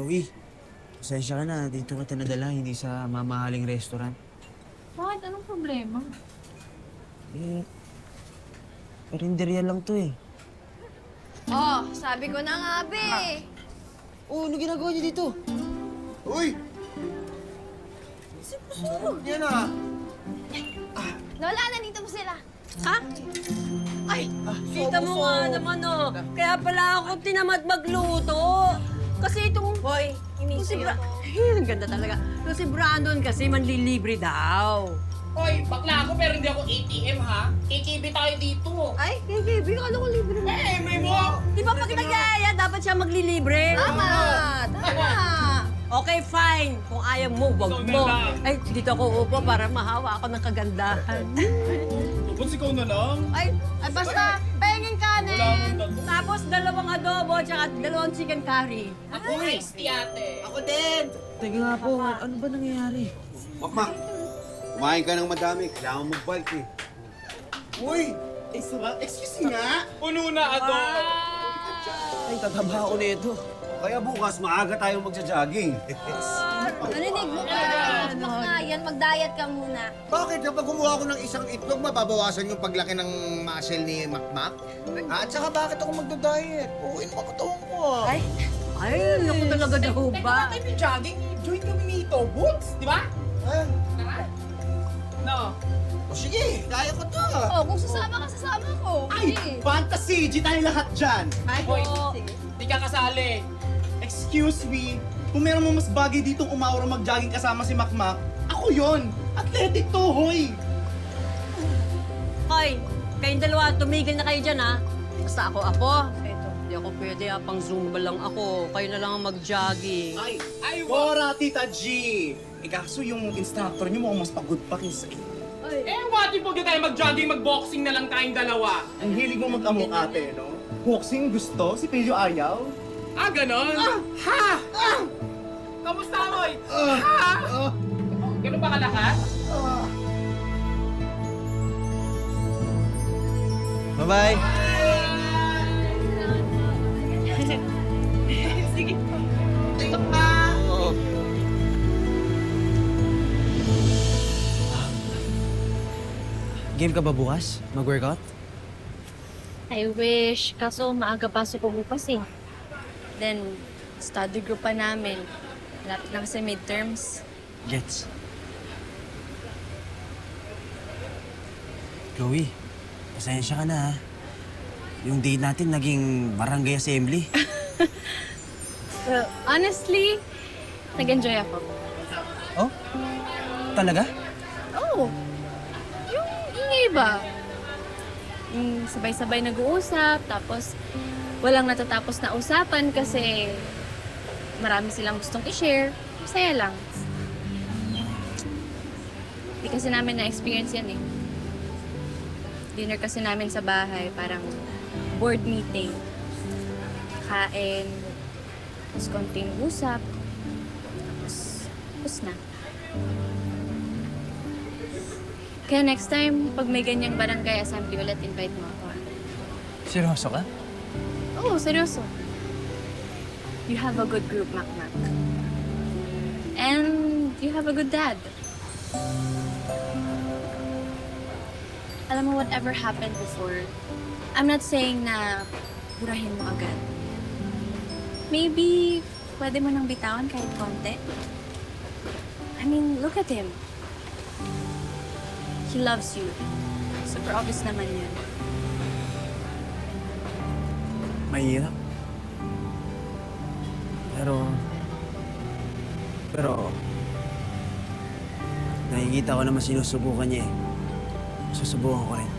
Chloe, pasensya ka na. Dito kita nadala, hindi sa mamahaling restaurant. Bakit? Anong problema? Eh, karinderya lang to eh. Oh, sabi ko na nga, be. Oh, ano ginagawa niyo dito? Uy! Yan ah! Lola, nandito mo sila. Ha? Ay, kita mo nga naman, oh. Kaya pala ako tinamad magluto. Kasi itong... Hoy, Si ang ganda talaga. Yung si Brandon kasi manlilibre daw. Hoy, bakla ako pero hindi ako ATM ha. AKB tayo dito. Ay, KKB, alam ko libre mo. Eh, may mo! Di ba pag nagyaya, dapat siya maglilibre? Tama, tama. Okay, fine. Kung ayaw mo, wag Ikaw na mo. lang. Ay, dito ako upo para mahawa ako ng kagandahan. Tapos ikaw na lang. Ay, basta, pahingin kanin. Tapos dalawang adobo at dalawang chicken curry. Ako iced tea ate. Ako din! Teka nga po, ano ba nangyayari? Makmak, kumain ka ng madami. Kailangan mag-bulk eh. Uy! Excuse me nga! Puno na ato. Ay, tataba ako nito. Kaya bukas, maaga tayong magja-jogging. Narinig mo ka? Bak nga yan, mag-diet ka muna. Bakit? Kapag kumuha ko ng isang itlog, mababawasan yung paglaki ng muscle ni Makmak? At saka bakit ako magda-diet? Uwin mo katawan ko ah. Ay, naku talaga na ho Teka ba? na tayo jogging. Join kami nito. Boots, di ba? Ah, Tara. No. o sige, kaya ko to. Oh, kung sasama ka, sasama ko. Sige. Fantasy! G tayo lahat dyan! Hoy, di ka kasali. Excuse me, kung meron mo mas bagay ditong umawra mag-jogging kasama si Makmak, ako yon. Athletic to, hoy! Hoy, kayong dalawa, tumigil na kayo dyan, ha? Basta ako. Eto, hindi ako pwede, ha? Pang Zumba lang ako. Kayo na lang ang mag-jogging. Ay, Ay, Bora, Tita G! Eh kaso yung instructor niyo mukhang mas pagod pa kaysa Eh, what if huwag na tayo mag-jogging, mag-boxing na lang tayong dalawa? Ang hilig mo mag-amok ate, no? Boxing gusto? Si Pedro ayaw? Ah, ganon? Ha! Kamusta, Moy? Ha! Ganun ba kalakas? Bye-bye! Sige. Oo. Game ka ba bukas? Mag-workout? I wish. Kaso maaga pasok ko bukas eh. Then, study group pa namin. Lapit na kasi midterms. Gets. Chloe, pasensya ka na ha. Yung date natin naging barangay assembly. Well, honestly, nag-enjoy ako. Oh? Talaga? Oh, yung ingay ba? Yung sabay-sabay nag-uusap, tapos walang natatapos na usapan kasi marami silang gustong i-share. Masaya lang. Di kasi namin na-experience yan eh. Dinner kasi namin sa bahay, parang board meeting. Kain, tapos konting usap, tapos na. Kaya next time, pag may ganyang barangay assembly ulit, invite mo ako. Seryoso ka? Oo, seryoso. You have a good group, Makmak. And you have a good dad. Alam mo, whatever happened before, I'm not saying na burahin mo agad. Maybe, pwede mo nang bitawan kahit konti. I mean, look at him. He loves you. Super obvious naman yun. Mahirap. Pero, nakikita ko naman sinusubukan niya eh. Susubukan ko rin.